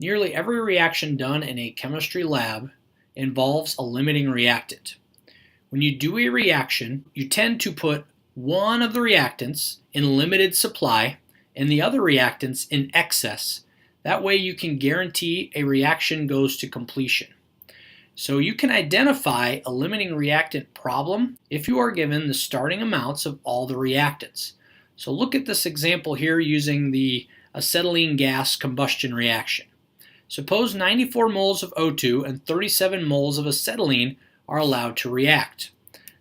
Nearly every reaction done in a chemistry lab involves a limiting reactant. When you do a reaction, you tend to put one of the reactants in limited supply and the other reactants in excess. That way you can guarantee a reaction goes to completion. So you can identify a limiting reactant problem if you are given the starting amounts of all the reactants. So look at this example here using the acetylene gas combustion reaction. Suppose 94 moles of O2 and 37 moles of acetylene are allowed to react.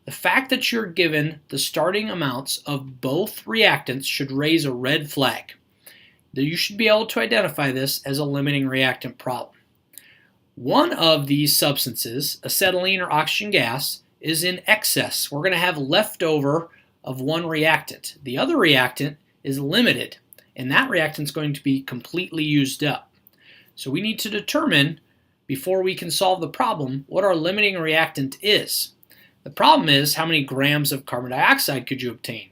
The fact that you're given the starting amounts of both reactants should raise a red flag. You should be able to identify this as a limiting reactant problem. One of these substances, acetylene or oxygen gas, is in excess. We're going to have leftover of one reactant. The other reactant is limited, and that reactant is going to be completely used up. So we need to determine, before we can solve the problem, what our limiting reactant is. The problem is, how many grams of carbon dioxide could you obtain?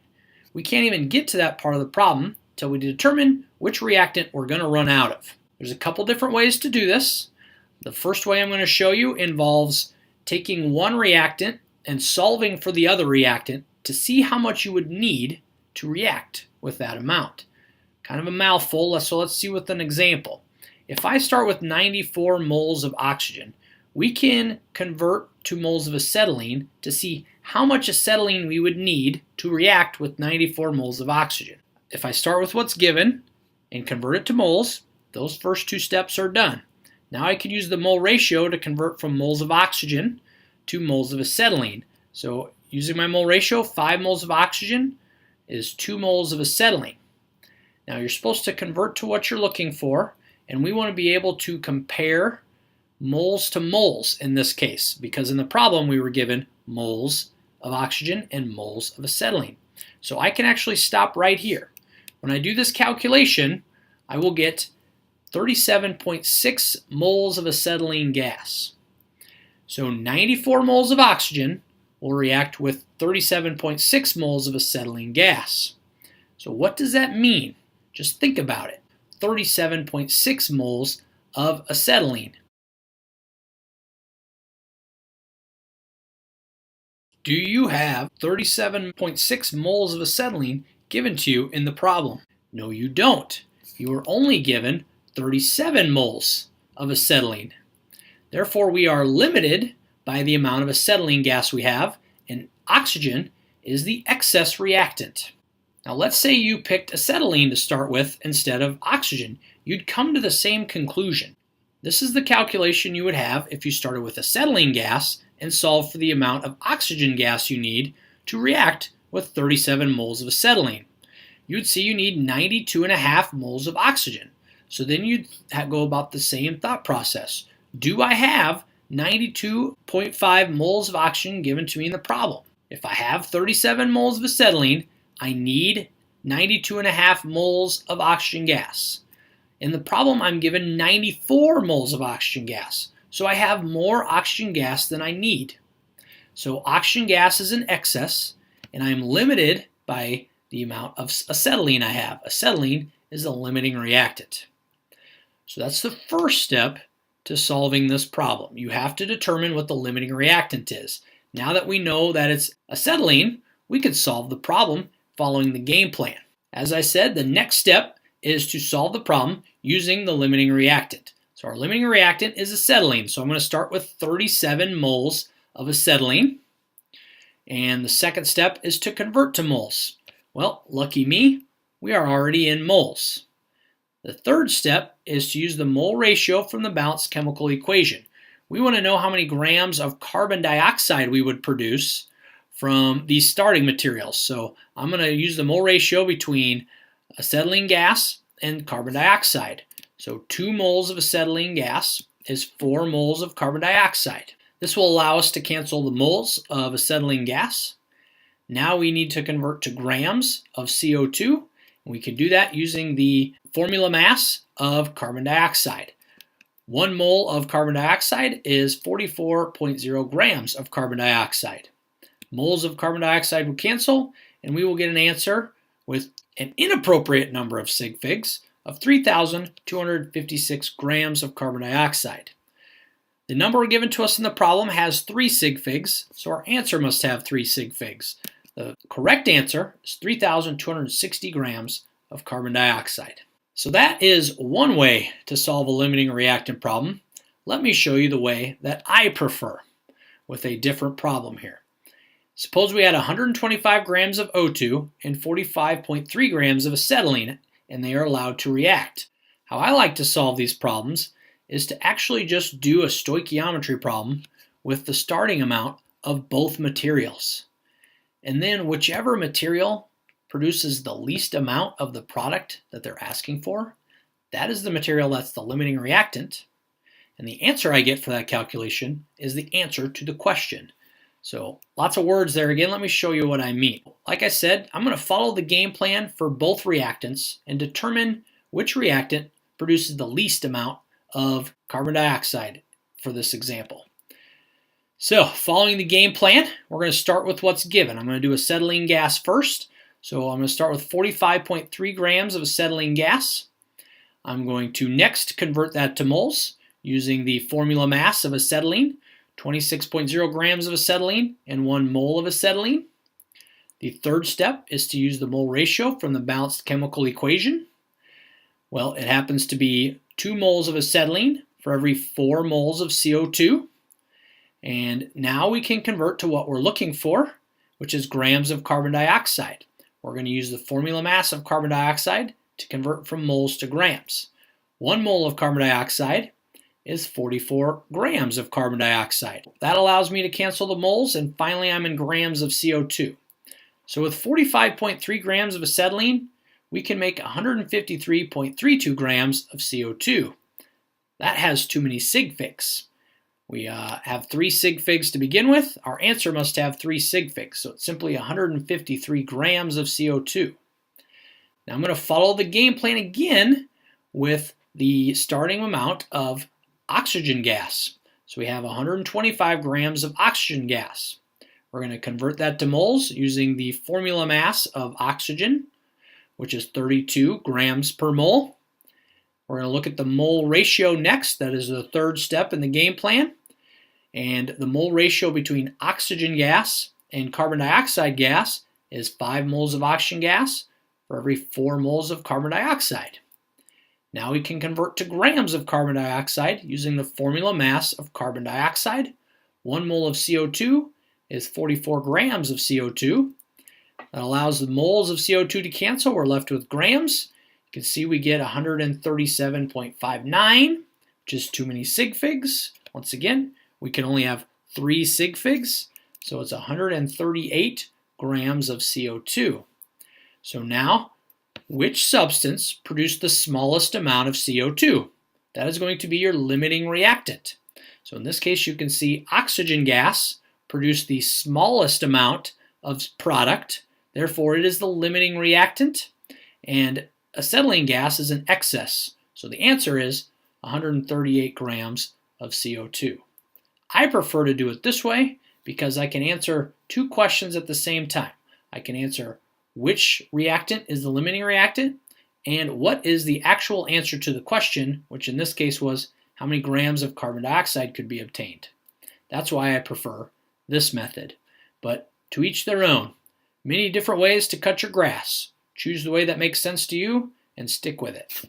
We can't even get to that part of the problem until we determine which reactant we're going to run out of. There's a couple different ways to do this. The first way I'm going to show you involves taking one reactant and solving for the other reactant to see how much you would need to react with that amount. Kind of a mouthful, so let's see with an example. If I start with 94 moles of oxygen, we can convert to moles of acetylene to see how much acetylene we would need to react with 94 moles of oxygen. If I start with what's given and convert it to moles, those first two steps are done. Now I could use the mole ratio to convert from moles of oxygen to moles of acetylene. So using my mole ratio, 5 moles of oxygen is 2 moles of acetylene. Now you're supposed to convert to what you're looking for, and we want to be able to compare moles to moles in this case, because in the problem we were given moles of oxygen and moles of acetylene. So I can actually stop right here. When I do this calculation, I will get 37.6 moles of acetylene gas. So 94 moles of oxygen will react with 37.6 moles of acetylene gas. So what does that mean? Just think about it. 37.6 moles of acetylene. Do you have 37.6 moles of acetylene given to you in the problem? No, you don't. You are only given 37 moles of acetylene. Therefore, we are limited by the amount of acetylene gas we have, and oxygen is the excess reactant. Now let's say you picked acetylene to start with instead of oxygen. You'd come to the same conclusion. This is the calculation you would have if you started with acetylene gas and solved for the amount of oxygen gas you need to react with 37 moles of acetylene. You'd see you need 92.5 moles of oxygen. So then you'd go about the same thought process. Do I have 92.5 moles of oxygen given to me in the problem? If I have 37 moles of acetylene, I need 92.5 moles of oxygen gas. In the problem, I'm given 94 moles of oxygen gas. So I have more oxygen gas than I need. So oxygen gas is in excess, and I'm limited by the amount of acetylene I have. Acetylene is a limiting reactant. So that's the first step to solving this problem. You have to determine what the limiting reactant is. Now that we know that it's acetylene, we can solve the problem following the game plan. As I said, the next step is to solve the problem using the limiting reactant. So our limiting reactant is acetylene. So I'm going to start with 37 moles of acetylene. And the second step is to convert to moles. Well, lucky me, we are already in moles. The third step is to use the mole ratio from the balanced chemical equation. We want to know how many grams of carbon dioxide we would produce from these starting materials. So I'm going to use the mole ratio between acetylene gas and carbon dioxide. So 2 moles of acetylene gas is 4 moles of carbon dioxide. This will allow us to cancel the moles of acetylene gas. Now we need to convert to grams of CO2. We can do that using the formula mass of carbon dioxide. 1 mole of carbon dioxide is 44.0 grams of carbon dioxide. Moles of carbon dioxide will cancel, and we will get an answer with an inappropriate number of sig figs of 3,256 grams of carbon dioxide. The number given to us in the problem has 3 sig figs, so our answer must have 3 sig figs. The correct answer is 3,260 grams of carbon dioxide. So that is one way to solve a limiting reactant problem. Let me show you the way that I prefer with a different problem here. Suppose we had 125 grams of O2 and 45.3 grams of acetylene, and they are allowed to react. How I like to solve these problems is to actually just do a stoichiometry problem with the starting amount of both materials. And then whichever material produces the least amount of the product that they're asking for, that is the material that's the limiting reactant. And the answer I get for that calculation is the answer to the question. So lots of words there. Again, let me show you what I mean. Like I said, I'm going to follow the game plan for both reactants and determine which reactant produces the least amount of carbon dioxide for this example. So following the game plan, we're going to start with what's given. I'm going to do acetylene gas first. So I'm going to start with 45.3 grams of acetylene gas. I'm going to next convert that to moles using the formula mass of acetylene, 26.0 grams of acetylene and 1 mole of acetylene. The third step is to use the mole ratio from the balanced chemical equation. Well, it happens to be 2 moles of acetylene for every 4 moles of CO2. And now we can convert to what we're looking for, which is grams of carbon dioxide. We're going to use the formula mass of carbon dioxide to convert from moles to grams. 1 mole of carbon dioxide is 44 grams of carbon dioxide. That allows me to cancel the moles, and finally I'm in grams of CO2. So with 45.3 grams of acetylene, we can make 153.32 grams of CO2. That has too many sig figs. We have 3 sig figs to begin with. Our answer must have 3 sig figs, so it's simply 153 grams of CO2. Now I'm going to follow the game plan again with the starting amount of oxygen gas. So we have 125 grams of oxygen gas. We're going to convert that to moles using the formula mass of oxygen, which is 32 grams per mole. We're going to look at the mole ratio next. That is the third step in the game plan. And the mole ratio between oxygen gas and carbon dioxide gas is 5 moles of oxygen gas for every 4 moles of carbon dioxide. Now we can convert to grams of carbon dioxide using the formula mass of carbon dioxide. 1 mole of CO2 is 44 grams of CO2. That allows the moles of CO2 to cancel. We're left with grams. You can see we get 137.59, which is too many sig figs. Once again, we can only have 3 sig figs, so it's 138 grams of CO2. So now, which substance produced the smallest amount of CO2? That is going to be your limiting reactant. So in this case, you can see oxygen gas produced the smallest amount of product. Therefore, it is the limiting reactant. And acetylene gas is in excess. So the answer is 138 grams of CO2. I prefer to do it this way because I can answer 2 questions at the same time. I can answer which reactant is the limiting reactant, and what is the actual answer to the question, which in this case was how many grams of carbon dioxide could be obtained. That's why I prefer this method. But to each their own. Many different ways to cut your grass. Choose the way that makes sense to you and stick with it.